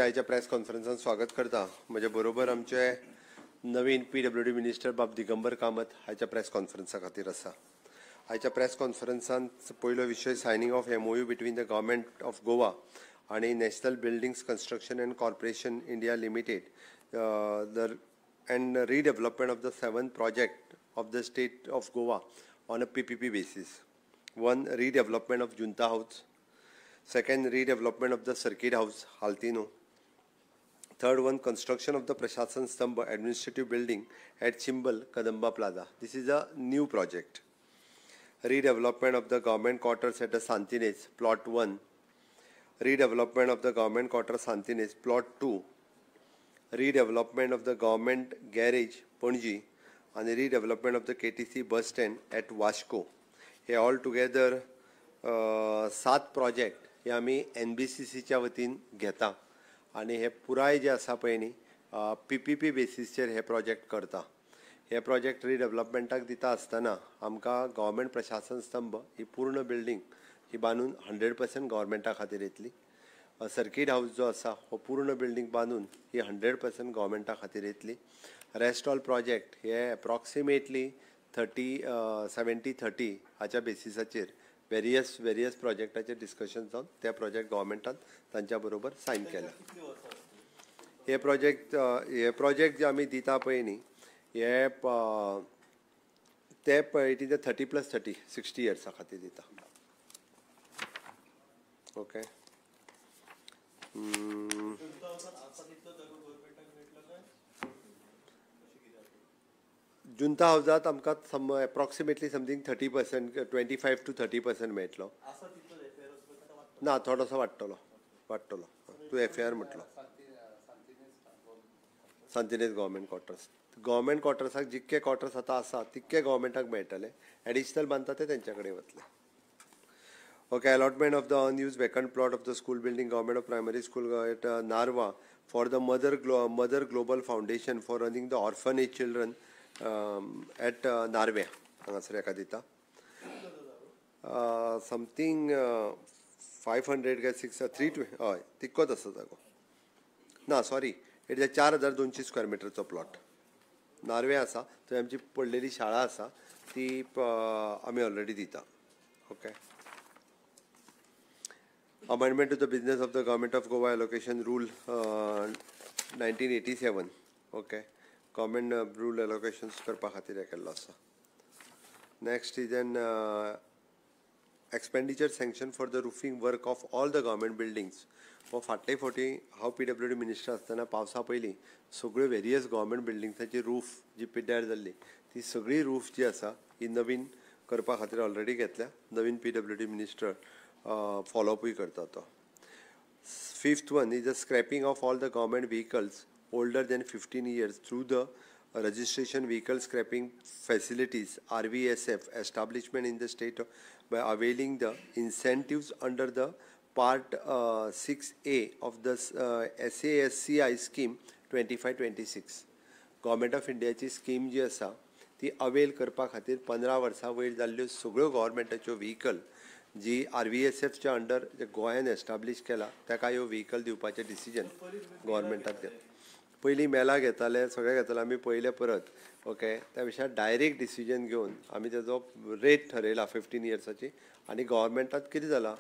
तुमचे आयच्या प्रेस कॉन्फरन्सान स्वागत करता. म्हजे बरोबर आमचे नवीन PWD मिनिस्टर बाब दिगंबर कामत आयच्या प्रेस कॉन्फरन्सा खातीर आसा. आयच्या प्रेस कॉन्फरन्सान पयलो विशय signing of MOU between the government of Goa आणि national buildings construction and corporation India limited and redevelopment of the 7 project of the state of Goa on a PPP basis. One, redevelopment of Junta House. Second, redevelopment of the Circuit House, Haltino. Third one, construction of the Prashasan Stambha administrative building at Chimbal, Kadamba Plaza. This is a new project. Redevelopment of the government quarters at the Santines, plot 1. Redevelopment of the government quarters Santines, plot 2. Redevelopment of the government garage, Panaji, and the redevelopment of the KTC bus stand at Vasco. हे all together 7 project हे आम्ही NBCCच्या वतीन घेता आणि हे पुराय जे आसा पळय न्ही PPP बेसिसचेर हे प्रोजेक्ट करता. हे प्रोजेक्ट रिडेवलपमेंटाक दिता आसतना आमकां गव्हर्मेंट प्रशासन स्तंभ ही पूर्ण बिल्डिंग ही बांदून 100% गव्हर्मेंटा खातीर येतली. सर्किट हाऊस जो आसा हो पूर्ण बिल्डिंग बांदून ही 100% गव्हर्मेंटा खातीर येतली. रेस्ट ऑल प्रोजेक्ट हे एप्रॉक्सिमेटली 70-30 हाच्या बेसिसाचेर वेरियस प्रोजेक्टाचेर डिस्कशन जावन त्या प्रोजेक्ट गव्हर्मेंटान तांच्या बरोबर सायन केला. हे प्रोजेक्ट जे आमी दिता पळय न्ही हे ते इट इज 30+30 60 इयर्सा खातीर दिता. ओके. जुंता हावजात आमकां एप्रॉक्सिमेटली समथींग 30% 25 to 30% मेळटलो. ना थोडोसो वाडटलो. तूं FAR म्हटलो. सांतिनेज गव्हर्मेंट क्वॉर्टर्साक जितके क्वॉर्टर्स आतां आसा तितके गव्हर्मेंटाक मेळटले. एडिशनल बांदता ते तेंच्या कडेन वतले. Okay, allotment of the unused vacant plot of the school building, government of primary school at Narwa for the Mother Global Foundation for running the orphanage children at Narve. हांगासर एका दिता. Something 500 काय 320 हय तितकोच आसा जागो. ना सॉरी इट इज 4200 स्क्वेअर मिटरचो plot. Narve आसा थंय आमची पडलेली शाळा आसा ती आमी ऑलरेडी दिता. Okay. Amendment to the business of the government of Goa allocation rule 1987. Okay. Government rule allocations करपा खातीर हे केल्लो आसा. Next is an expenditure sanction for the roofing work of all the government buildings. हो फाटले फावटी हांव PWD मिनिस्टर आसतना पावसा पयलीं सगळ्यो वेरियस गव्हर्मेंट बिल्डिंग्साची रूफ जी पिड्ड्यार जाल्ली ती सगळी रूफ जी आसा ही नवीन करपा खातीर ऑलरेडी घेतल्या. नवीन PWD मिनिस्टर फॉलोअपूय करता तो. 5th one is the scrapping of all the government vehicles older than 15 years through the registration vehicle scrapping facilities RVSF establishment in the state by availing the incentives under the part 6A of the SASCI scheme 25-26. Government of इंडियाची scheme जी आसा ती avail करपा खातीर 15 वर्सां वयर जाल्ल्यो सगळ्यो गव्हर्मेंटाच्यो vehicle जी RVSFच्या under जे गोंयान एस्टाब्लीश केला ताका ह्यो व्हेकल दिवपाचें डिसिजन गव्हर्मेंटाक घेतलें. पयलीं मेला घेताले सगळे घेताले आमी पयले परत. ओके. त्या विशयार डायरेक्ट डिसिजन घेवन आमी तेजो रेट ठरयला 15 इयर्साची आनी गव्हर्मेंटात कितें जालां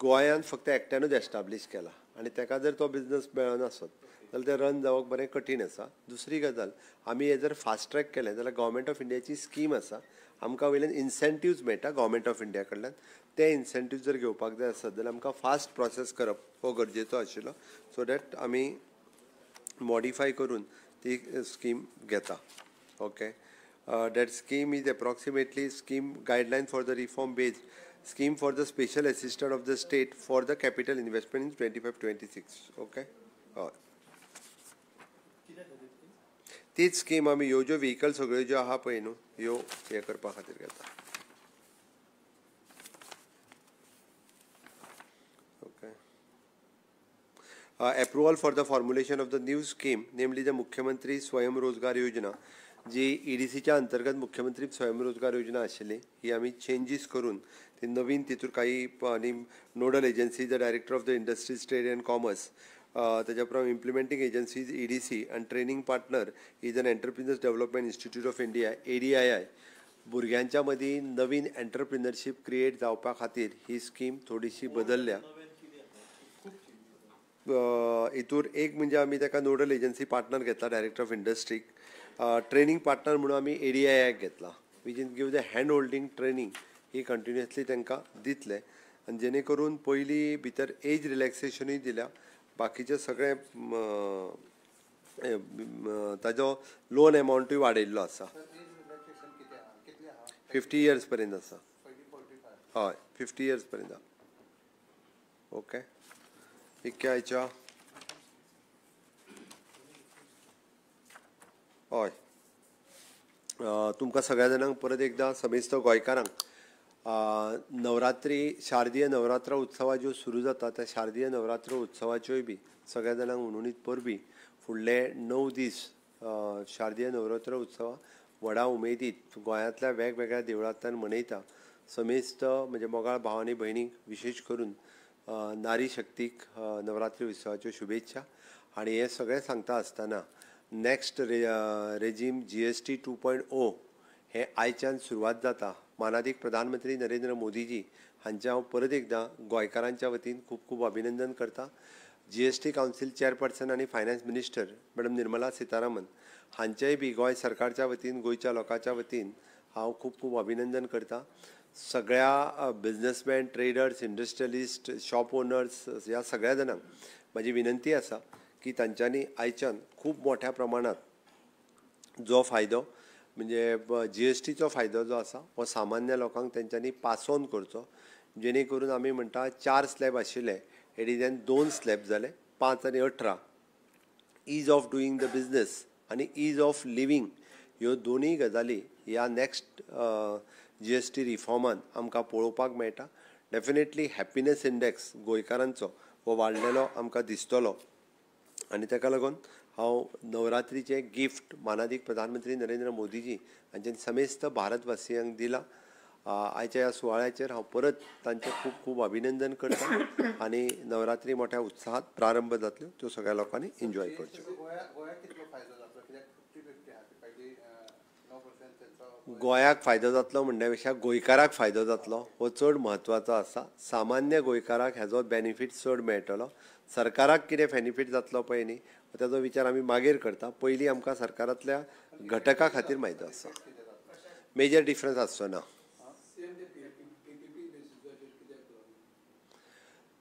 गोंयान फक्त एकट्यानूच एस्टाब्लीश केला आनी ताका जर तो बिजनस मेळनासत जाल्यार तें रन जावप बरें कठीण आसा. दुसरी गजाल आमी हे जर फास्ट ट्रॅक केलें जाल्यार गव्हर्मेंट ऑफ इंडियाची स्कीम आसा आमकां वयल्यान इन्सेंटिव्ज मेळटा गव्हर्मेंट ऑफ इंडिया कडल्यान. ते इन्सेंटिव्ज जर घेवपाक जाय आसत जाल्यार आमकां फास्ट प्रोसेस करप हो गरजेचो आशिल्लो सो दॅट आमी मॉडिफाय करून ती स्कीम घेता. Okay. That scheme is approximately scheme guideline for the reform based scheme for the special assistant of the state for the capital investment in 25-26. Okay. हय तीच स्कीम आमी ह्यो ज्यो व्हेकल सगळ्यो ज्यो आहा पळय न्हू ह्यो हे करपा खातीर घेता. Okay. approval for the formulation of the new scheme, namely the मुख्यमंत्री स्वयंरोजगार योजना, जी EDCच्या अंतर्गत मुख्यमंत्री स्वयंरोजगार योजना आशिल्ली ही आमी चेंजीस करून ती नवीन तितूर काही आणि nodal agency the director of the industries trade and commerce ताच्या उपरांत इम्प्लिमेंटींग एजन्सीज EDC आनी training partner is an entrepreneurs development institute of India ADII. भुरग्यांच्या मदीं नवीन एंटरप्रिनरशीप क्रिएट जावपा खातीर ही स्कीम थोडीशी बदलल्या. हितूर एक म्हणजे आमी ताका नोडल एजन्सी पार्टनर घेतला डायरेक्टर ऑफ इंडस्ट्रीक. ट्रेनिंग पार्टनर म्हणून आमी ADII घेतला which in give the hand holding training he continuously तांकां दितले आनी जेणे करून पयलीं भितर एज रिलॅक्सेशनूय दिल्या. बाकीचे सगळे ताजो लोन एमावंटूय वाडयल्लो आसा. 50 years पर्यंत आसा. हय 50 years पर्यंत. ओके इक्यायच्या हय तुमकां सगळ्या जाणांक परत एकदां समेस्त गोंयकारांक नवरात्री शारदीय नवरात्र उत्सवा ज्यो सुरू जाता त्या शारदीय नवरात्र उत्सवाच्योय बी सगळ्या जाणांक उणीत परबी फुडले 9 दीस शारदीय नवरात्र उत्सवा व्हडा उमेदीत गोंयांतल्या वेगवेगळ्या देवळांतल्यान मनयता. समेस्त म्हणजे मोगाळ भाव आनी भयणीक विशेश करून नारी शक्तीक नवरात्री उत्सवाच्यो शुभेच्छा. आनी हे सगळें सांगता आसतना नॅक्स्ट रेजीम GST 2.0 हे आयच्यान सुरवात जाता. मानादीक प्रधानमंत्री नरेंद्र मोदीजी हांचे हांव परत एकदां गोंयकारांच्या वतीन खूब खूब अभिनंदन करता. GST कावन्सील चेअरपर्सन आनी finance minister madam Nirmala Sitharaman हांचेय बी गोंय सरकारच्या वतीन गोंयच्या लोकांच्या वतीन हांव खूब खूब अभिनंदन करता. सगळ्या businessman traders industrialist shop owners ह्या सगळ्या जाणांक म्हाजी विनंती आसा की तांच्यांनी आयच्यान खूब मोठ्या प्रमाणात जो फायदो म्हणजे GSTचो फायदो जो आसा हो सामान्य लोकांक तेंच्यांनी पास ऑन करचो. जेणे करून आमी म्हणटा 4 स्लॅब आशिल्ले एडिजान 2 स्लॅब जाले 5 आनी 18. ईज ऑफ डुईंग द बिझनेस आनी ईज ऑफ लिवींग ह्यो दोनूय गजाली ह्या नॅक्स्ट GST रिफॉर्मान आमकां पळोवपाक मेळटा. डेफिनेटली हॅपिनेस इंडेक्स गोंयकारांचो हो वाडलेलो आमकां दिसतलो आनी ताका लागून हांव नवरात्रीचें गिफ्ट मानादीक प्रधानमंत्री नरेंद्र मोदीजी हांचे समेस्त भारतवासियांक दिलां. आयच्या ह्या सुवाळ्याचेर हांव परत तांचें खूब खूब अभिनंदन करतां आनी नवरात्री मोठ्या उत्साहात प्रारंभ जातल्यो त्यो सगळ्या लोकांनी एन्जॉय करच्यो. गोंयाक फायदो जातलो म्हणण्या पेक्षा गोंयकाराक फायदो जातलो हो चड म्हत्वाचो आसा. सामान्य गोंयकाराक हेजो बेनिफीट चड मेळटलो. सरकाराक कितें बेनिफीट जातलो पळय न्ही ताजो विचार आमी मागीर करता. पयलीं आमकां सरकारांतल्या घटका खातीर म्हायती आसा. मेजर डिफरन्स आसचो ना.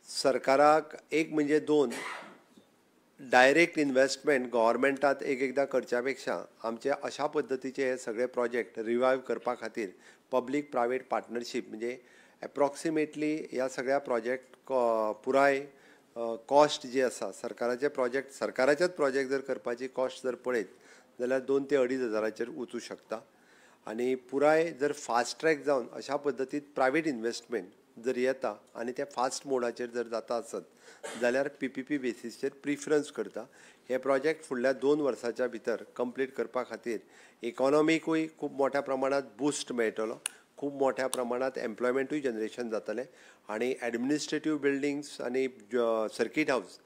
सरकाराक एक म्हणजे 2 डायरेक्ट इन्व्हेस्टमेंट गव्हर्मेंटात एकदां करच्या पेक्षा आमचे अशा पद्दतीचे हे सगळे प्रोजेक्ट रिवायव करपा खातीर पब्लीक प्रायवेट पार्टनरशीप म्हणजे एप्रॉक्सिमेटली ह्या सगळ्या प्रोजेक्ट पुराय कॉस्ट जी आसा सरकाराचे प्रोजेक्ट सरकाराचेच प्रोजेक्ट जर करपाची कॉस्ट जर पळयत जाल्यार 2 ते 2.5 हजाराचेर वचूं शकता. आनी पुराय जर फास्ट ट्रॅक जावन अशा पद्दतीत प्रायवेट इन्व्हेस्टमेंट जर येता आनी ते फास्ट मोडाचेर जर जाता आसत जाल्यार PPP बेसिसचेर प्रिफरन्स करता. हे प्रोजेक्ट फुडल्या 2 वर्सांच्या भितर कंप्लीट करपा खातीर इकॉनॉमीकूय खूब मोठ्या प्रमाणात बूस्ट मेळटलो. खूब मोठ्या प्रमाणात एम्प्लॉयमेंटूय जनरेशन जातलें आनी एडमिनिस्ट्रेटीव बिल्डिंग्स आनी सर्कीट हावस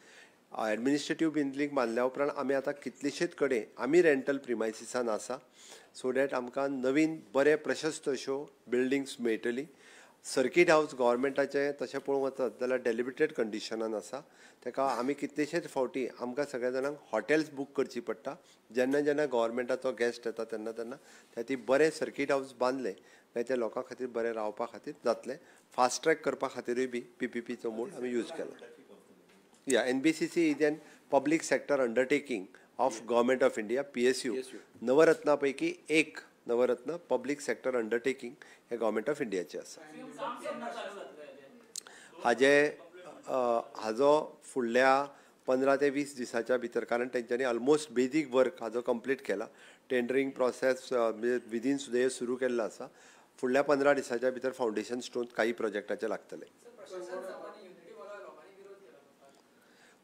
एडमिनिस्ट्रेटीव बिल्डींग बांदल्या उपरांत आमी आतां कितलीशीच कडेन आमी रेंटल प्रिमायसिसान आसा सो डॅट आमकां नवीन बरे प्रशस्त अश्यो बिल्डिंग्स मेळटली. सर्कीट हावस गव्हर्मेंटाचें तशें पळोवंक वचत जाल्यार डेलिमिटेड कंडिशनान आसा. ताका आमी कितलेशेच फावटी आमकां सगळ्या जाणांक हॉटेल्स बूक करची पडटा. जेन्ना जेन्ना गव्हर्मेंटाचो गेस्ट येता तेन्ना तेन्ना ती बरे सर्कीट हावस बांदले मागीर ते लोकां खातीर बरें रावपा खातीर जातलें. फास्ट ट्रॅक करपा खातीरूय बी PPPचो मोड आमी यूज केला. NBCC is an public sector undertaking of government of India PSU. Navratna पैकी एक नवरत्न पब्लीक सेक्टर अंडरटेकिंग हे गव्हर्मेंट ऑफ इंडियाचे आसा. हाजो फुडल्या 15 ते 20 दिसाच्या भितर कारण तेंच्यांनी ऑलमोस्ट बेजीक वर्क हाजो कंप्लीट केला. टेंडरींग प्रोसेस विदीन सुद्दां हे सुरू केल्लो आसा. फुडल्या 15 दिसाच्या भितर फावंडेशन स्टोन काही प्रोजेक्टाचे लागतले.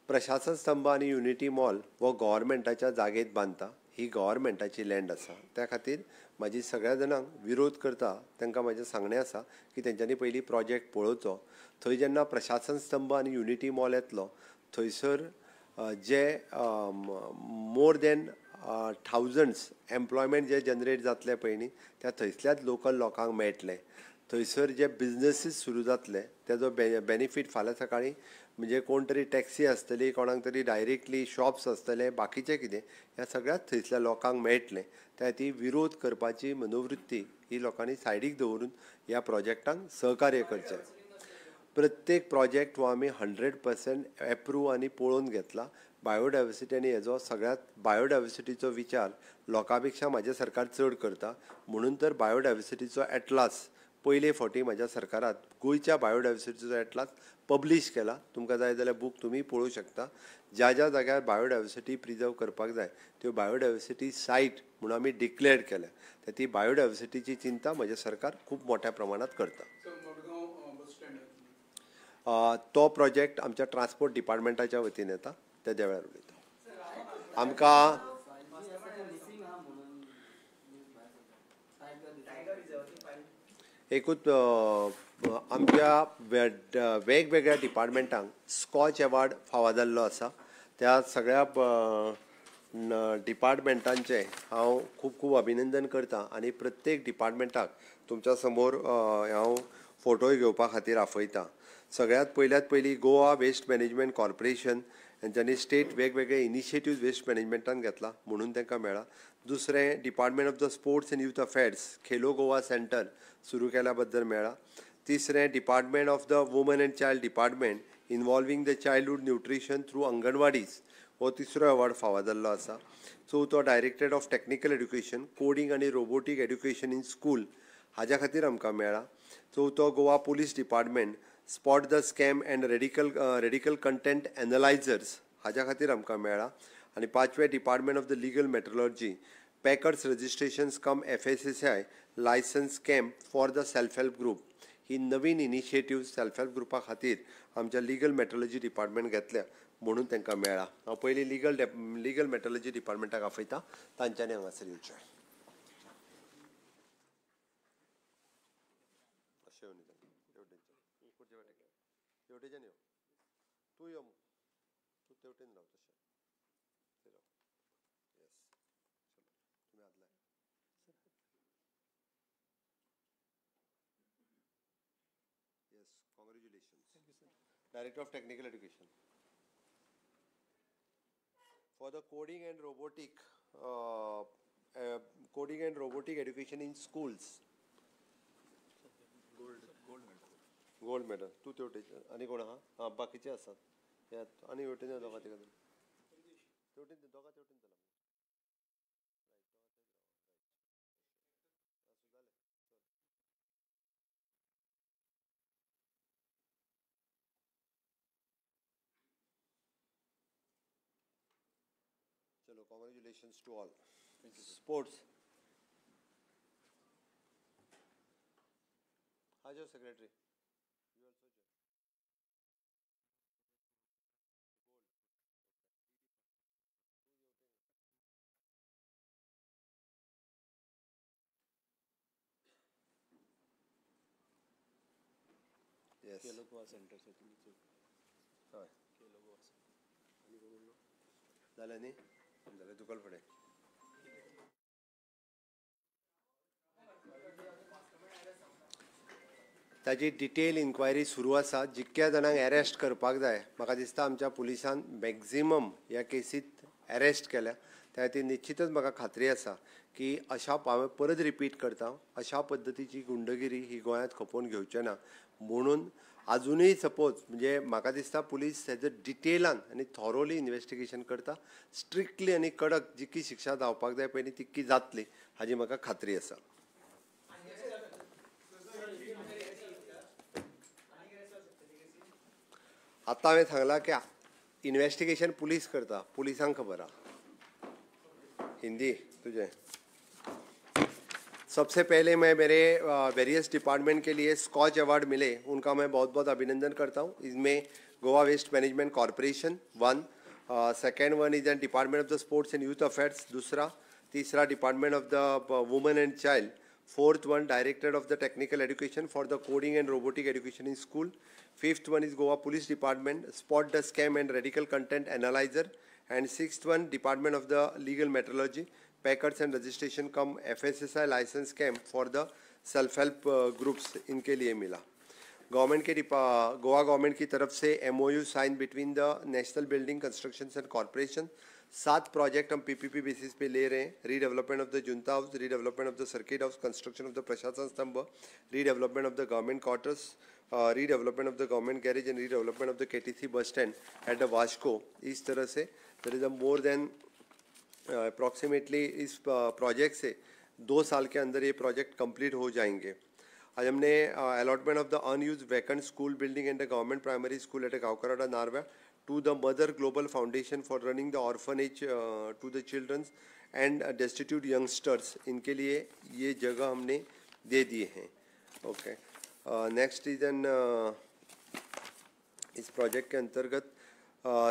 प्रशासन स्तंभ आनी युनिटी मॉल हो गव्हर्मेंटाच्या जागेत बांदता. ही गव्हर्मेंटाची लँड आसा. त्या खातीर म्हाजी सगळ्या जाणांक विरोध करता तांकां म्हाजें सांगणें आसा की तेंच्यांनी पयलीं प्रोजेक्ट पळोवचो. थंय जेन्ना प्रशासन स्तंभ आनी युनिटी मॉल येतलो थंयसर जे मोर देन थाउजंड्स एम्प्लॉयमेंट जे जनरेट जातले पळय न्ही त्या थंयसल्याच लोकल लोकांक मेळटले. थंयसर जे बिजनसीस सुरू जातले तेजो बेनिफीट फाल्यां सकाळीं म्हणजे कोण तरी टॅक्सी आसतली, कोणाक तरी डायरेक्टली शॉप्स आसतले, बाकीचें कितें ह्या सगळ्याच थंयसल्या लोकांक मेळटलें. त्या ती विरोध करपाची मनोवृत्ती ही लोकांनी सायडीक दवरून ह्या प्रोजेक्टांक सहकार्य करचें. प्रत्येक प्रोजेक्ट हो आमी 100% एप्रूव आनी पळोवन घेतला. बायोडायवर्सिटी आनी हेजो सगळ्यात बायोडायवर्सिटीचो विचार लोकां पेक्षा म्हाजें सरकार चड करता. म्हणून तर बायोडायवर्सिटीचो एटलास पयले फावटी म्हाज्या सरकारात गोंयच्या बायोडायवर्सिटीचो एटलास पब्लीश केला. तुमकां जाय जाल्यार बूक तुमी पळोवंक शकता. ज्या ज्या जाग्यार बायोडायवर्सिटी प्रिजर्व करपाक जाय त्यो बायोडायवर्सिटी सायट म्हणून आमी डिक्लेअर केल्या. तर ती बायोडायवर्सिटीची चिंता म्हजें सरकार खूब मोठ्या प्रमाणात करता. तो प्रोजेक्ट आमच्या ट्रान्सपोर्ट डिपार्टमेंटाच्या वतीन येता. तेज्या वेळार उलयता. आमकां एकूच आमच्या वेगवेगळ्या डिपार्टमेंटांक स्कॉच अवॉर्ड फावो जाल्लो आसा. त्या सगळ्या डिपार्टमेंटांचे हांव खूब खूब अभिनंदन करता आनी प्रत्येक डिपार्टमेंटाक तुमच्या समोर हांव फोटोय घेवपा खातीर आपयता. सगळ्यात पयली गोवा वेस्ट मॅनेजमेंट कॉर्पोरेशन हेंच्यांनी स्टेट वेगवेगळे इनिशिएटिव्ह वेस्ट मॅनेजमेंटान घेतला म्हणून तांकां मेळ्ळा. दुसरें department of the sports and youth affairs Khelo Goa centre सुरू केल्या बद्दल मेळ्ळा. तिसरें department of the women and child department involving the childhood nutrition through अंगणवाडीज हो तिसरो अवॉर्ड फावो जाल्लो आसा. चवथो directorate of technical education coding आनी रोबोटीक एड्युकेशन इन स्कूल हाज्या खातीर आमकां मेळ्ळा. चवथो Goa police department spot the scam and radical content analysers हाज्या खातीर आमकां मेळ्ळा. आनी पांचवें department of the legal metrology packers registrations cum FSSAI licence camp for the self help group ही नवीन इनिशिएटिव्ह सेल्फ हेल्प ग्रुपा खातीर आमच्या लिगल मेट्रोलॉजी डिपार्टमेंट घेतल्या म्हणून तांकां मेळ्ळा. हांव पयलीं लिगल मेट्रोलॉजी डिपार्टमेंटाक आपयता. तांच्यांनी हांगासर येवचें. तेवटेच्यान यो तूं यो तूं तेवटेन राव तशें ते राव. येस तुमी आदले. Yes congratulations. Thank you sir. Director of technical education for the coding end robotic education in schools. Gold medal तूं तेवटेचे आनी कोण आहा? हां बाकीचे आसात आनी हेवटेन दोगा तिगा तेवटेन दोगा तेवटेन चला. चलो कॉंग्रॅच्युलेशन्स टू ऑल. स्पोर्ट्स हाजो सेक्रेटरी खेलो गोवा सेंटर हय खेलो गोवा आनी कोण उरलो जालें न्ही जाल्यार तुका फुडें. ताजी डिटेल इन्क्वायरी सुरू आसा. जितक्या जाणांक अरेस्ट करपाक जाय म्हाका दिसता आमच्या पुलिसान मॅक्झिमम ह्या केसींत अरेस्ट केल्या. त्या खातीर निश्चितच म्हाका खात्री आसा की हांवें परत रिपीट करता अशा पद्दतीची गुंडगिरी ही गोंयांत खपोवन घेवचें ना. म्हणून आजुनूय सपोज म्हणजे म्हाका दिसता पुलीस हेजो डिटेलान आनी थॉरोली इन्वेस्टिगेशन करता. स्ट्रिक्टली आनी कडक जितकी शिक्षा जावपाक जाय पळय न्ही तितकी जातली हाजी म्हाका खात्री आसा. आतां हांवें सांगलां की इन्वेस्टिगेशन पुलीस करता. पुलिसांक खबर आहा. हिंदी तुझे सबसे पहले मैं मेरे वेरियस डिपार्टमेंट के लिए स्कॉच अवार्ड मिले उनका मैं बहुत बहुत अभिनंदन करता हूँ. इसमें Goa waste management corporation 1, second one is an department of the sports and youth affairs 2, तीसरा department of the women and child Fourth one, Director of the Technical Education for the Coding and Robotic Education in School. Fifth one is Goa Police Department, Spot the Scam and Radical Content Analyzer. And sixth one, Department of the Legal Metrology, Packers and Registration come FSSI license scam for the self-help groups, इनके लिए मिला. Government के Goa government की तरफ से MOU sign between the national building construction and corporation. 7 project हम PPP basis पे ले रहे हैं. Redevelopment of the junta house, redevelopment of the circuit house, construction of the Prashasan Stambh, redevelopment of the government quarters, redevelopment of the government garage and redevelopment of the KTC bus stand at the Vasco. इस तरह से there is a more than approximately इस project से 2 साल के अंदर ये project complete हो जाएंगे. आज हमने allotment of the unused vacant school building and the government primary school at Gaonkarwada Narva to the mother global foundation for running the orphanage to the childrens and destitute youngsters, इनके लिए ये जगह हमने दे दिए हैं. ओके, नेक्स्ट इज एन इस project के अंतर्गत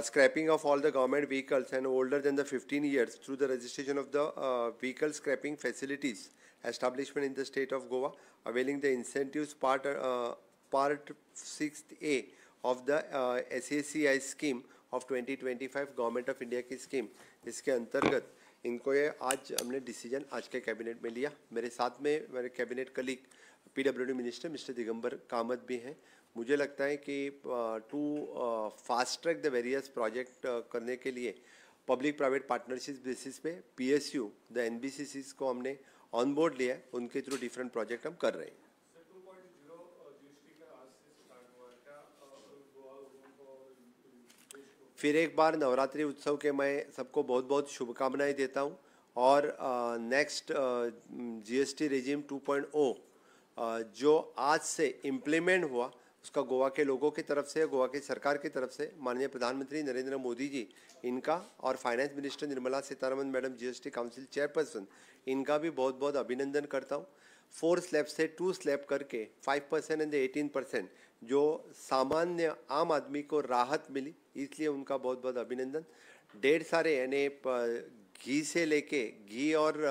scrapping of all the government vehicles and older than the 15 years through the registration of the vehicle scrapping facilities establishment in the state of Goa, availing the incentives part 6A of the SACI scheme of 2025 government of India की scheme. इसके अंतर्गत इनको ये आज हमने decision आज के cabinet में लिया. मेरे साथ में मेरे cabinet colleague PWD minister mister Digambar Kamat भी हैं. मुझे लगता है कि to fast track the various project करने के लिए पब्लिक प्राइवेट पार्टनरशिप बेसिस पे PSU द NBCCs को हमने ऑन बोर्ड लिया है. उनके थ्रू डिफरेंट प्रोजेक्ट हम कर रहे हैं. फिर एक बार नवरात्रि उत्सव के मैं सबको बहुत बहुत शुभकामनाएं देता हूं. और नेक्स्ट GST रेजिम 2.0 जो आज से इम्प्लीमेंट हुआ उसका गोवा के लोगों की तरफ से, गोवा की सरकार की तरफ से माननीय प्रधानमंत्री नरेंद्र मोदी जी इनका और finance minister Nirmala Sitharaman madam GST council chairperson इनका भी बहुत बहुत अभिनंदन करता हूँ. 4 स्लैब से 2 स्लैब करके 5% एंड 18% जो सामान्य आम आदमी को राहत मिली, इसलिए उनका बहुत बहुत अभिनंदन. ढेर सारे यानी घी से लेके घी और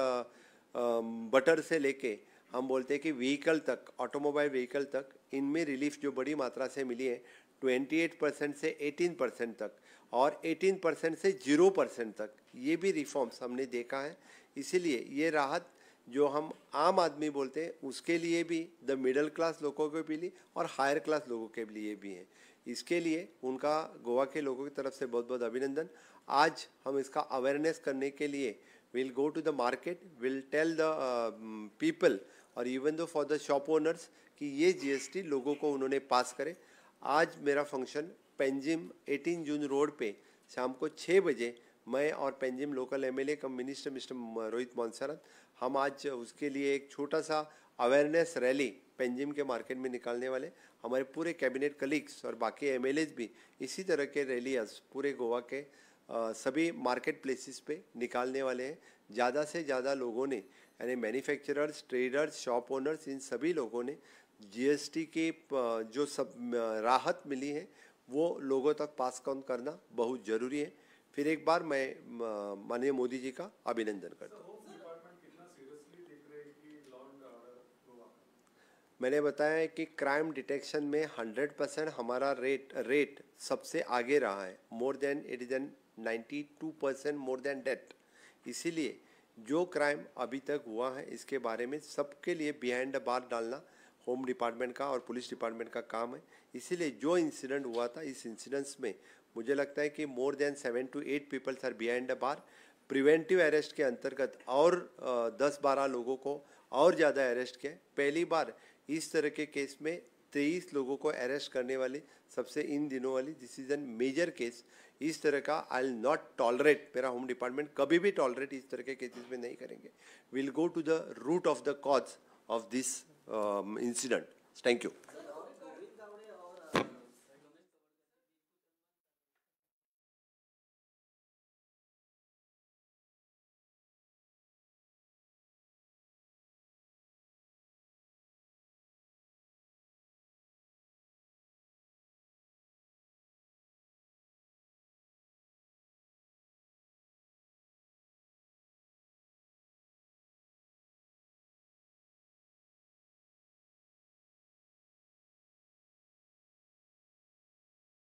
बटर से लेके हम बोलते हैं कि व्हीकल तक, ऑटोमोबाइल व्हीकल तक, इनमें रिलीफ जो बड़ी मात्रा से मिली है 28% से 18% तक और 18% से 0% तक, ये भी रिफॉर्म्स हमने देखा है. इसीलिए ये राहत जो हम आम आदमी बोलते हैं उसके लिए भी, द मिडिल क्लास लोगों के भी और हायर क्लास लोगों के लिए भी है. इसके लिए उनका गोवा के लोगों की तरफ से बहुत बहुत अभिनंदन. आज हम इसका अवेयरनेस करने के लिए will go to the market, will tell the people और even though for the shop owners कि ये GST लोगों को उन्होंने पास करे. आज मेरा फंक्शन पेंजिम 18 जून रोड पे शाम को 6 बजे मैं और पेंजिम लोकल MLA कम मिनिस्टर मिस्टर रोहित मोन्सरत, हम आज उसके लिए एक छोटा सा अवेयरनेस रैली पेंजिम के मार्केट में निकालने वाले. हमारे पूरे कैबिनेट कलीग्स और बाकी MLAs भी इसी तरह के रैलियाज पूरे गोवा के सभी मार्केट प्लेसेस पे निकालने वाले हैं. ज़्यादा से ज़्यादा लोगों ने यानी manufacturers, traders, shop owners, in सभी लोगों ने GST के जो सब राहत मिली है वो लोगों तक पास ऑन करना बहुत ज़रूरी है. फिर एक बार मैं माननीय मोदी जी का अभिनंदन करता हूँ. मैंने बताया है कि क्राइम डिटेक्शन में 100% हमारा रेट सबसे आगे रहा है. More than it is an 92% more than death. इसीलिए जो क्राइम अभी तक हुआ है इसके बारे में सबके लिए बिहाइंड द बार डालना होम डिपार्टमेंट का और पुलिस डिपार्टमेंट का काम है. इसीलिए जो इंसिडेंट हुआ था, इस इंसिडेंट्स में मुझे लगता है कि more than 7 to 8 peoples are behind the bars. Preventive arrest के अंतर्गत और 10-12 लोगों को और ज़्यादा अरेस्ट किया. पहली बार इस तरह के केस में 23 लोगों को अरेस्ट करने वाली सबसे इन दिनों वाली, this is an major case. इस तरह का आई विल नॉट टॉलरेट, मेरा होम डिपार्टमेंट कभी भी टॉलरेट इस तरह के केसेस में नहीं करेंगे. Will go to the root of the cause of this incident. Thank you.